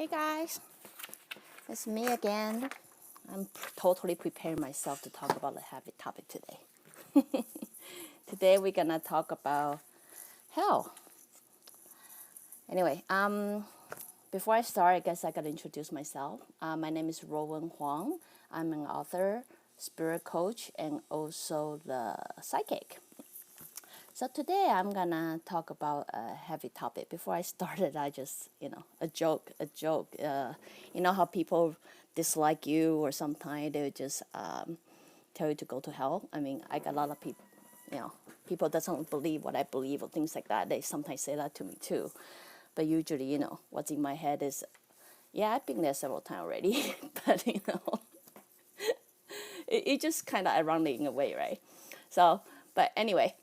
Hey guys, it's me again. I'm totally preparing myself to talk about a heavy topic today. Today we're gonna talk about hell. Anyway, before I start, I guess I gotta introduce myself. My name is Ruowen Huang. I'm an author, spirit coach, and also the psychic. So today I'm gonna talk about a heavy topic. Before I started, I just, a joke. You know how people dislike you, or sometimes they would just tell you to go to hell. I mean, I got a lot of people, people doesn't believe what I believe or things like that. They sometimes say that to me too. But usually, what's in my head is, yeah, I've been there several times already. But, it just kind of ironic in a way, right? So, but anyway.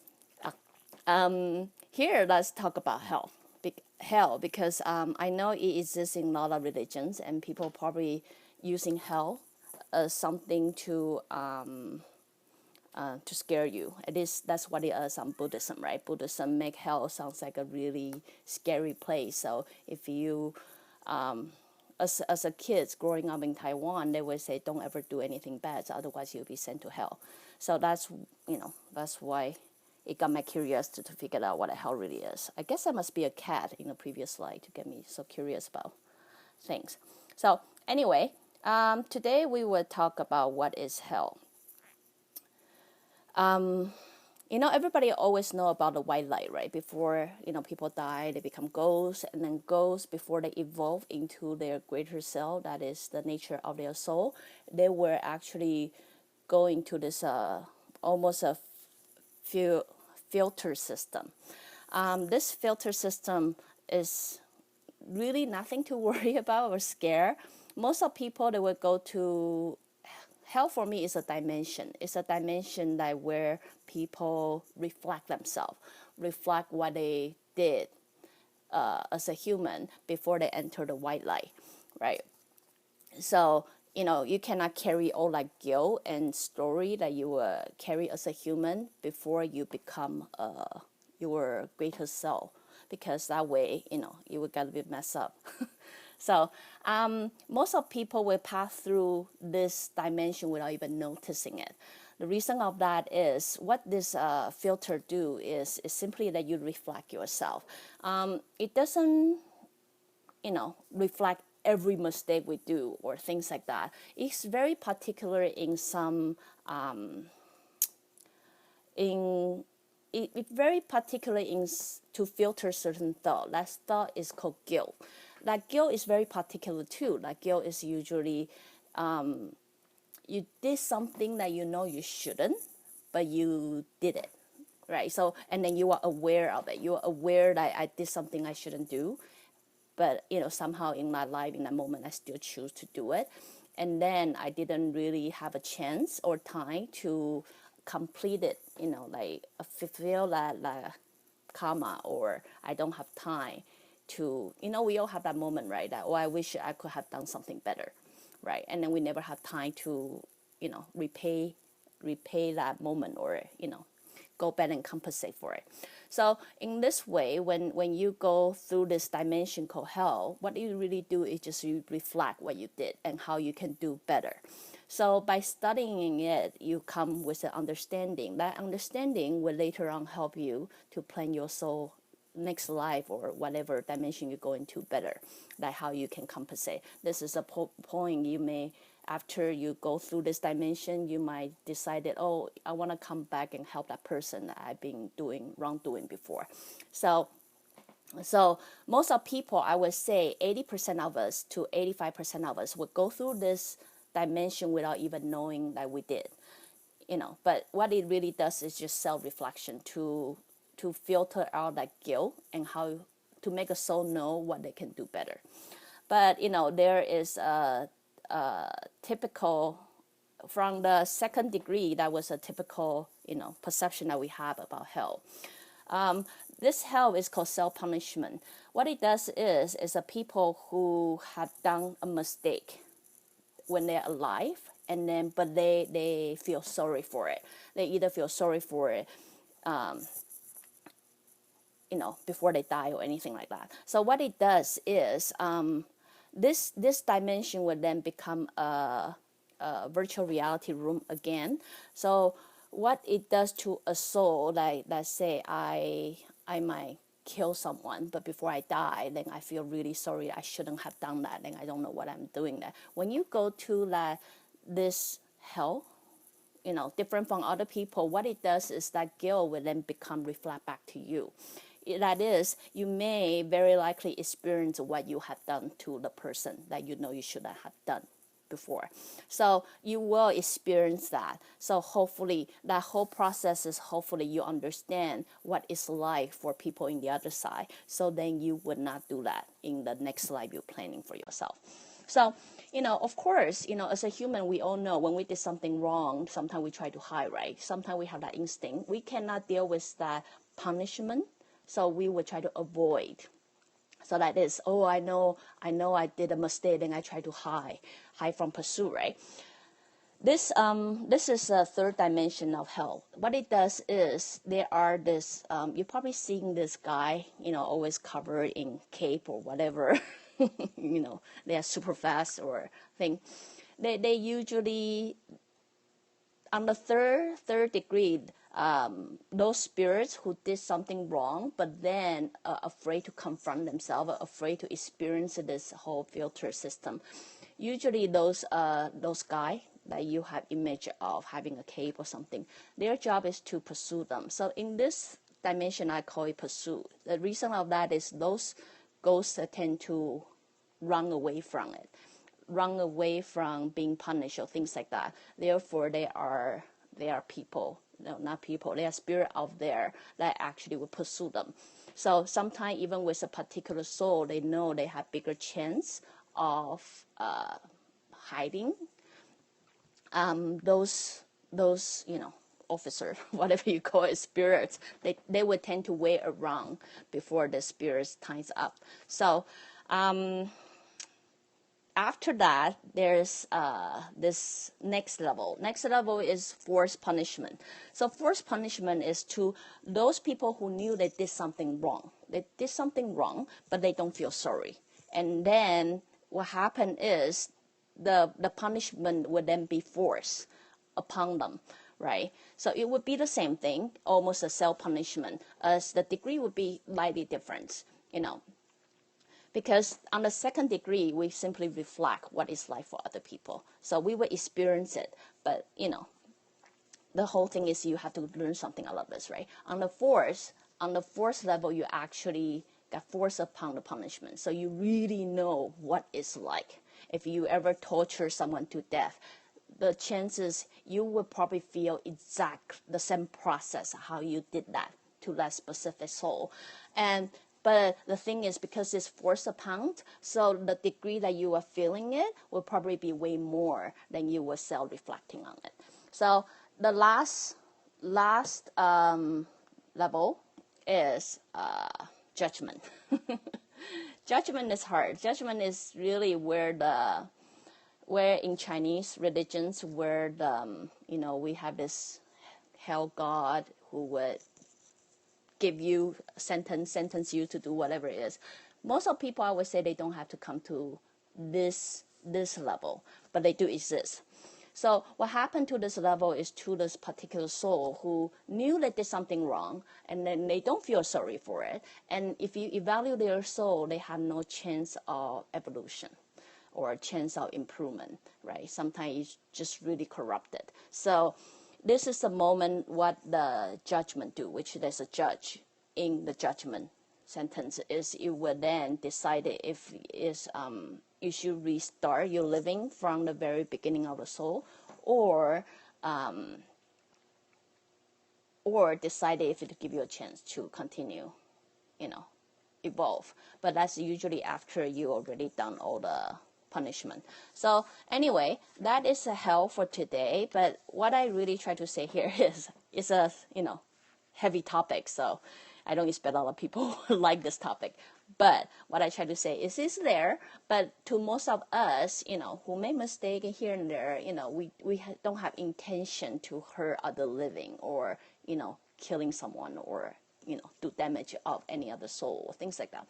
Here, let's talk about hell. Hell, because I know it exists in a lot of religions, and people probably using hell as something to scare you. At least that's what it is on Buddhism, right? Buddhism make hell sounds like a really scary place. So if you, as a kid growing up in Taiwan, they would say, don't ever do anything bad, so otherwise you'll be sent to hell. So that's why it got my curiosity to figure out what the hell really is. I guess I must be a cat in the previous slide to get me so curious about things. So anyway, today we will talk about what is hell. Everybody always know about the white light, right? Before, people die, they become ghosts, and then ghosts, before they evolve into their greater self, that is the nature of their soul, they were actually going to this almost a filter system. This filter system is really nothing to worry about or scare. Most of people, they would go to hell. For me, is a dimension. It's a dimension that where people reflect themselves, reflect what they did as a human before they enter the white light, right? So you cannot carry all that guilt and story that you carry as a human before you become your greater self, because that way, you will get a bit messed up. So most of people will pass through this dimension without even noticing it. The reason of that is what this filter do is simply that you reflect yourself. It doesn't, reflect every mistake we do or things like that. It's very particular in some it's very particular in to filter certain thought. That thought is called guilt. That guilt is very particular too. That guilt is usually you did something that you shouldn't, but you did it, right? So, and then you are aware of it. You are aware that I did something I shouldn't do, but somehow in my life, in that moment, I still choose to do it. And then I didn't really have a chance or time to complete it, like fulfill that karma, or I don't have time to, we all have that moment, right? That, I wish I could have done something better, right? And then we never have time to, repay that moment, or, go back and compensate for it. So in this way, when you go through this dimension called hell, what you really do is just you reflect what you did and how you can do better. So by studying it, you come with an understanding. That understanding will later on help you to plan your soul next life or whatever dimension you go into better, like how you can compensate. This is a point you may, after you go through this dimension, you might decide that, I want to come back and help that person that I've been doing wrongdoing before. So most of people, I would say 80% of us to 85% of us would go through this dimension without even knowing that we did. But what it really does is just self-reflection to filter out that guilt and how to make a soul know what they can do better. But there is a typical, from the second degree, that was a typical perception that we have about hell. This hell is called self-punishment. What it does is a people who have done a mistake when they're alive, and then but they feel sorry for it. They either feel sorry for it before they die or anything like that. So what it does is this dimension would then become a virtual reality room again. So what it does to a soul, like let's say I might kill someone, but before I die, then I feel really sorry, I shouldn't have done that, then I don't know what I'm doing there. When you go to this hell, different from other people, what it does is that guilt will then reflect back to you. That is, you may very likely experience what you have done to the person that you shouldn't have done before. So you will experience that. So hopefully that whole process is hopefully you understand what it's like for people in the other side. So then you would not do that in the next life you're planning for yourself. So, of course, as a human, we all know when we did something wrong, sometimes we try to hide, right? Sometimes we have that instinct. We cannot deal with that punishment, so we will try to avoid. So that is, oh, I know I did a mistake, then I try to hide from pursuit, right? This is a third dimension of hell. What it does is there are this, you're probably seeing this guy, always covered in cape or whatever, they are super fast or thing. They usually, on the third degree, those spirits who did something wrong, but then afraid to confront themselves, afraid to experience this whole filter system. Usually those guys that you have image of having a cape or something, their job is to pursue them. So in this dimension, I call it pursuit. The reason of that is those ghosts tend to run away from it, run away from being punished or things like that. Therefore, they are people. No, not people. They are spirit out there that actually will pursue them. So sometimes even with a particular soul, they know they have bigger chance of hiding. Those officer, whatever you call it, spirits, they would tend to wait around before the spirits times up. So after that, there's this next level. Next level is forced punishment. So forced punishment is to those people who knew they did something wrong. They did something wrong, but they don't feel sorry. And then what happened is the punishment would then be forced upon them, right? So it would be the same thing, almost a self-punishment, as the degree would be slightly different, because on the second degree, we simply reflect what it's like for other people. So we will experience it, but, the whole thing is you have to learn something out of this, right? On the fourth level, you actually get forced upon the punishment. So you really know what it's like. If you ever torture someone to death, the chances you will probably feel exact the same process how you did that to that specific soul. But the thing is, because it's forced upon, so the degree that you are feeling it will probably be way more than you were self-reflecting on it. So the last level is judgment. Judgment is hard. Judgment is really where in Chinese religions, where we have this hell god who would give you sentence you to do whatever it is. Most of people, I would say, they don't have to come to this level, but they do exist. So what happened to this level is to this particular soul who knew they did something wrong, and then they don't feel sorry for it. And if you evaluate their soul, they have no chance of evolution or a chance of improvement, right? Sometimes it's just really corrupted. So this is the moment what the judgment do, which there's a judge in the judgment sentence, is it will then decide if you should restart your living from the very beginning of the soul, or decide if it give you a chance to continue, evolve. But that's usually after you already done all the punishment. So anyway, that is a hell for today. But what I really try to say here is it's a heavy topic. So I don't expect a lot of people like this topic. But what I try to say is it's there. But to most of us, who make mistake here and there, we don't have intention to hurt other living or killing someone or do damage of any other soul or things like that.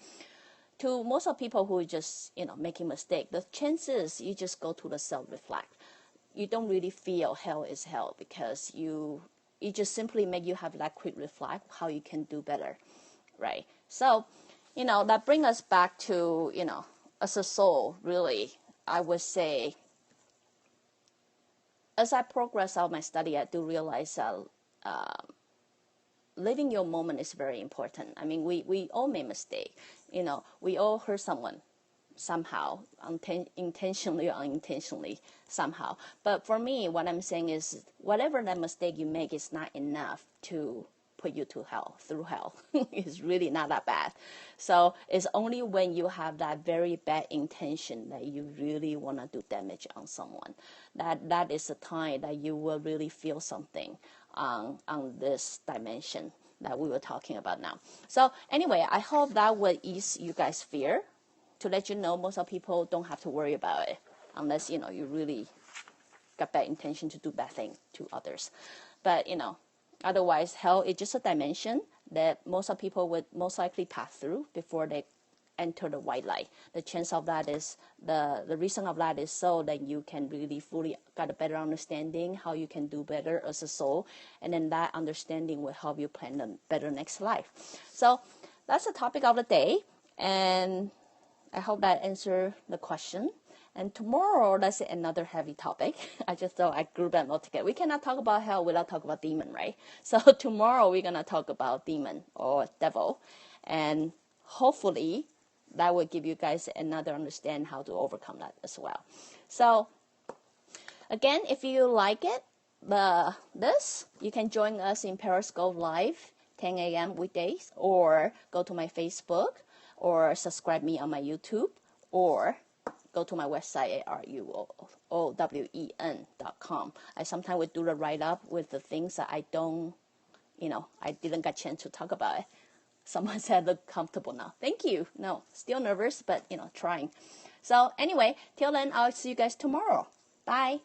to most of people who just, making mistake, the chances you just go to the self-reflect. You don't really feel hell is hell because you just simply make you have that quick reflect how you can do better, right? So, that brings us back to, as a soul, really, I would say, as I progress out my study, I do realize living your moment is very important. I mean, we all make mistakes. We all hurt someone somehow, intentionally or unintentionally somehow. But for me, what I'm saying is whatever that mistake you make is not enough to put you through hell. It's really not that bad. So it's only when you have that very bad intention that you really want to do damage on someone. That is the time that you will really feel something on this dimension that we were talking about now. So anyway, I hope that will ease you guys' fear, to let you know most of people don't have to worry about it unless, you really got bad intention to do bad thing to others. But, otherwise, hell is just a dimension that most of people would most likely pass through before they enter the white light. The chance of that is, the reason of that is so that you can really fully got a better understanding how you can do better as a soul. And then that understanding will help you plan a better next life. So that's the topic of the day. And I hope that answered the question. And tomorrow, that's another heavy topic. I just thought I group them all together. We cannot talk about hell without talking about demon, right? So tomorrow we're going to talk about demon or devil. And hopefully that will give you guys another understand how to overcome that as well. So again, if you like it, you can join us in Periscope Live, 10 a.m. weekdays, or go to my Facebook, or subscribe me on my YouTube, or go to my website at ruowen.com. I sometimes would do the write-up with the things that I don't, I didn't get a chance to talk about it. Someone said look comfortable now. Thank you. No, still nervous, but, trying. So anyway, till then, I'll see you guys tomorrow. Bye.